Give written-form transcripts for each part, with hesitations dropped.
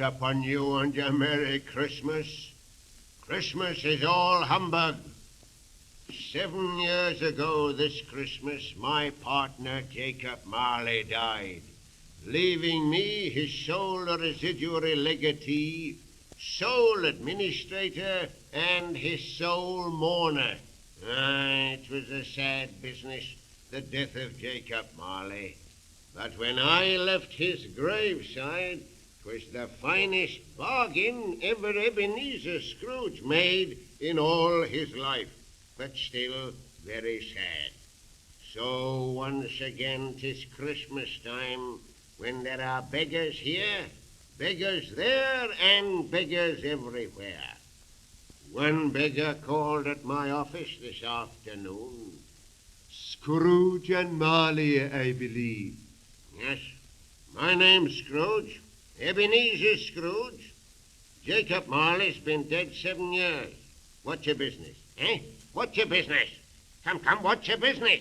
upon you and your Merry Christmas. Christmas is all humbug. 7 years ago this Christmas, my partner Jacob Marley died, leaving me his sole residuary legatee, sole administrator, and his sole mourner. It was a sad business, the death of Jacob Marley. But when I left his graveside, 'twas the finest bargain ever Ebenezer Scrooge made in all his life, but still very sad. So once again 'tis Christmas time, when there are beggars here, beggars there, and beggars everywhere. One beggar called at my office this afternoon. Scrooge and Marley, I believe. Yes, my name's Scrooge, Ebenezer Scrooge. Jacob Marley's been dead 7 years. What's your business, eh? What's your business? Come, what's your business?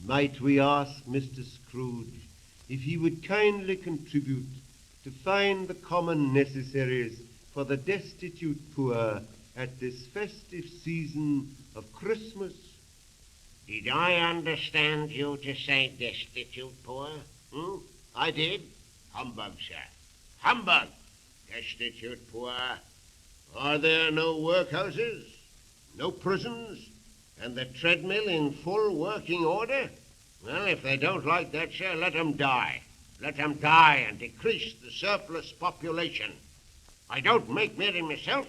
Might we ask Mr. Scrooge if he would kindly contribute to find the common necessaries for the destitute poor at this festive season of Christmas? Did I understand you to say destitute poor? I did? Humbug, sir. Humbug! Destitute poor. Are there no workhouses? No prisons? And the treadmill in full working order? Well, if they don't like that, sir, let 'em die. Let 'em die and decrease the surplus population. I don't make merry myself,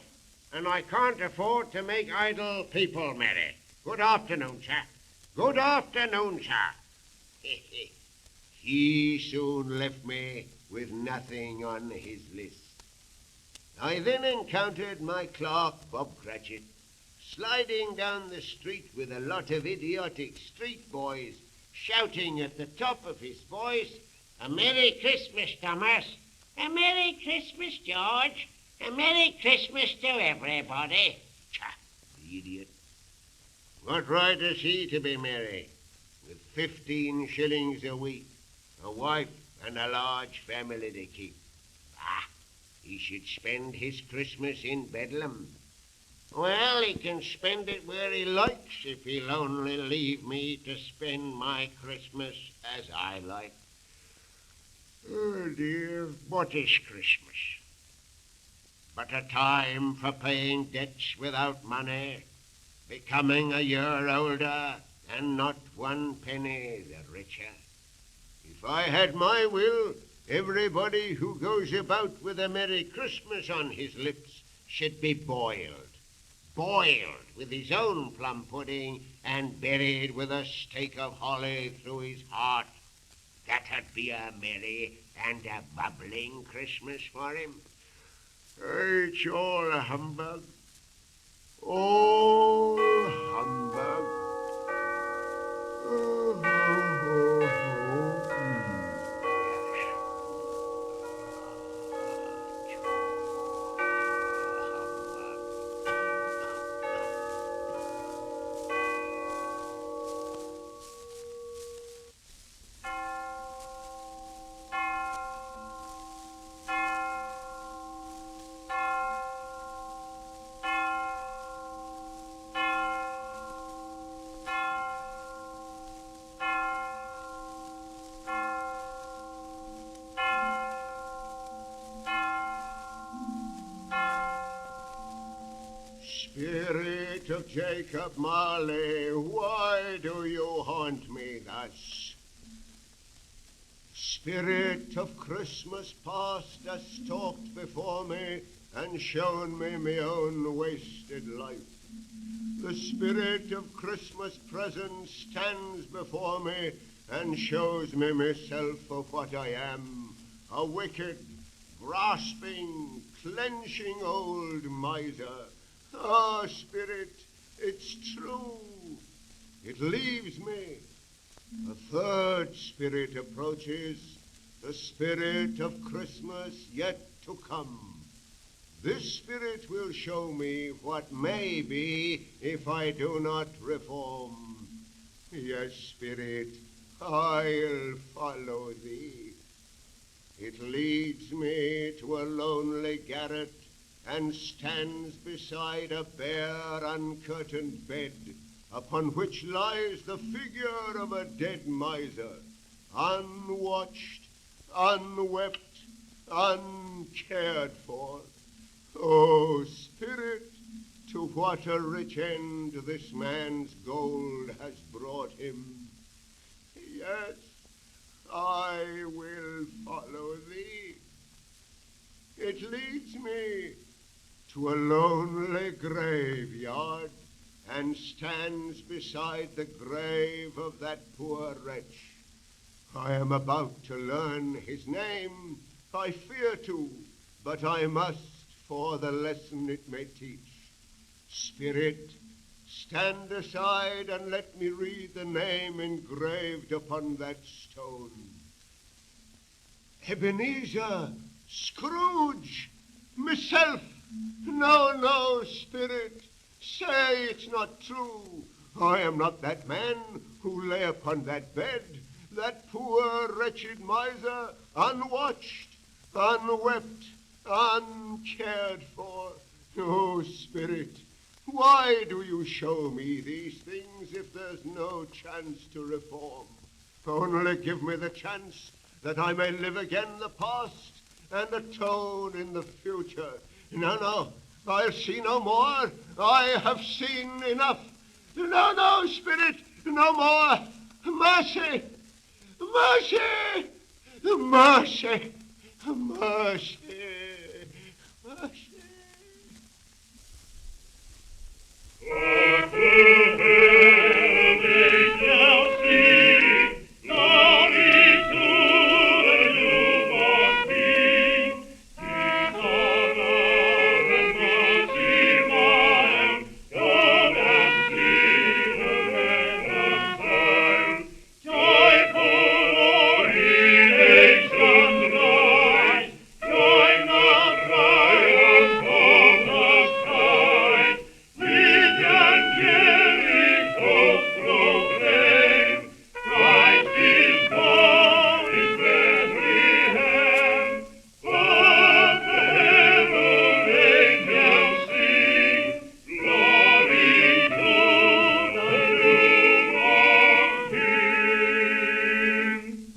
and I can't afford to make idle people merry. Good afternoon, sir. Good afternoon, sir. He soon left me with nothing on his list. I then encountered my clerk, Bob Cratchit, sliding down the street with a lot of idiotic street boys shouting at the top of his voice, "A Merry Christmas, Thomas! A Merry Christmas, George! A Merry Christmas to everybody!" Cha, the idiot. What right has he to be merry, with 15 shillings a week, a wife and a large family to keep? He should spend his Christmas in Bedlam. Well, he can spend it where he likes if he'll only leave me to spend my Christmas as I like. Oh, dear, what is Christmas? But a time for paying debts without money, becoming a year older, and not 1 penny the richer. If I had my will, everybody who goes about with a Merry Christmas on his lips should be boiled with his own plum pudding and buried with a stake of holly through his heart. That'd be a merry and a bubbling Christmas for him. It's all a humbug. All humbug. Oh, oh, oh, oh. Spirit of Jacob Marley, why do you haunt me thus? Spirit of Christmas past has stalked before me and shown me my own wasted life. The spirit of Christmas present stands before me and shows me myself for what I am, a wicked, grasping, clenching old miser. Ah, Spirit, it's true. It leaves me. A third spirit approaches, the spirit of Christmas yet to come. This spirit will show me what may be if I do not reform. Yes, Spirit, I'll follow thee. It leads me to a lonely garret and stands beside a bare, uncurtained bed, upon which lies the figure of a dead miser, unwatched, unwept, uncared for. O Spirit, to what a rich end this man's gold has brought him. Yes, I will follow thee. It leads me to a lonely graveyard and stands beside the grave of that poor wretch. I am about to learn his name. I fear to, but I must for the lesson it may teach. Spirit, stand aside and let me read the name engraved upon that stone. Ebenezer Scrooge, myself. No, no, Spirit, say it's not true. I am not that man who lay upon that bed, that poor wretched miser, unwatched, unwept, uncared for. Oh, Spirit, why do you show me these things if there's no chance to reform? Only give me the chance that I may live again the past and atone in the future. No, no, I'll see no more. I have seen enough. No, no, Spirit, no more. Mercy, mercy, mercy, mercy, mercy.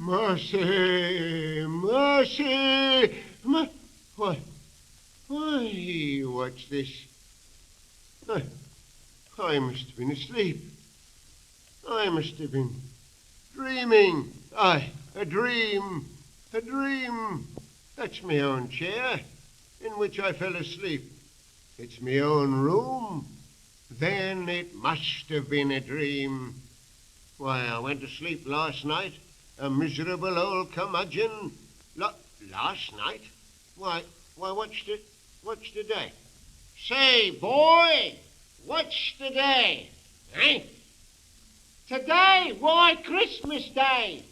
Mercy, mercy, why, what's this? I must have been asleep. I must have been dreaming. Aye, a dream, a dream. That's my own chair in which I fell asleep. It's my own room. Then it must have been a dream. Why, I went to sleep last night, a miserable old curmudgeon. Last night? Why, what's today? Say, boy, what's today? Eh? Today? Why, Christmas Day.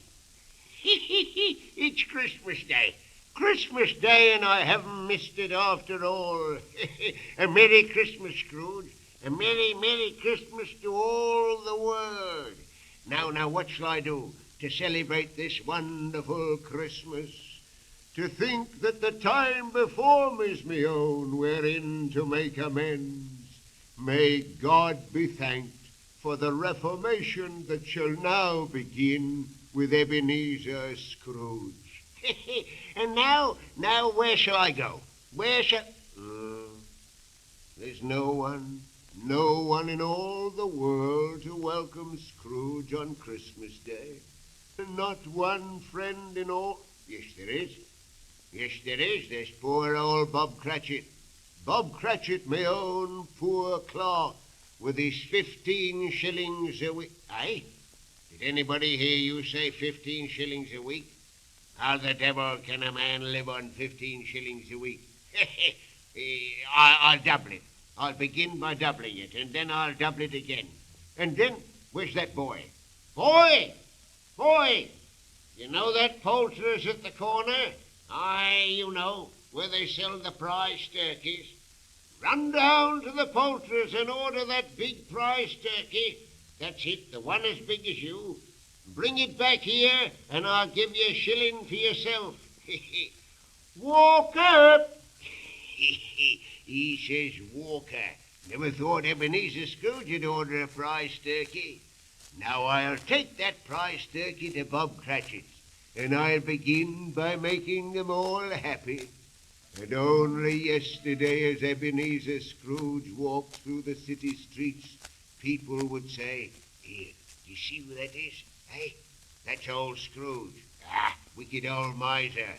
It's Christmas Day. Christmas Day, and I haven't missed it after all. A Merry Christmas, Scrooge. A Merry, Merry Christmas to all the world. Now, what shall I do to celebrate this wonderful Christmas? To think that the time before me's me own, wherein to make amends. May God be thanked for the reformation that shall now begin with Ebenezer Scrooge. And now where shall I go? Where shall... There's no one in all the world to welcome Scrooge on Christmas Day. Not one friend in all... Yes, there is. Yes, there is. There's poor old Bob Cratchit. Bob Cratchit, my own poor clerk, with his 15 shillings a week. Aye? Did anybody hear you say 15 shillings a week? How the devil can a man live on 15 shillings a week? I'll double it. I'll begin by doubling it, and then I'll double it again. And then, where's that boy? Boy! Boy! You know that poulterer's at the corner? Aye, you know, where they sell the prize turkeys. Run down to the poulterer's and order that big prize turkey. That's it, the one as big as you. Bring it back here, and I'll give you a shilling for yourself. Walker! He says Walker. Never thought Ebenezer Scrooge would order a prize turkey. Now I'll take that prize turkey to Bob Cratchit's, and I'll begin by making them all happy. And only yesterday, as Ebenezer Scrooge walked through the city streets, people would say, "Here, do you see who that is? Hey, that's old Scrooge. Ah, wicked old miser."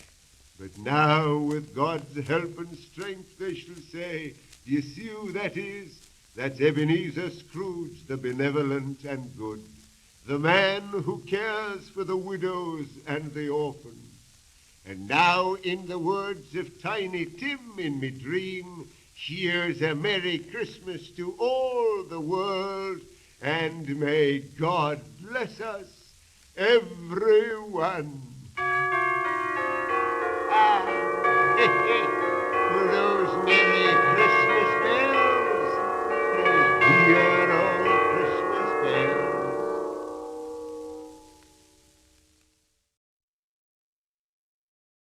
But now, with God's help and strength, they shall say, "Do you see who that is? That's Ebenezer Scrooge, the benevolent and good, the man who cares for the widows and the orphans." And now, in the words of Tiny Tim in me dream, here's a Merry Christmas to all the world, and may God bless us, everyone. Ah,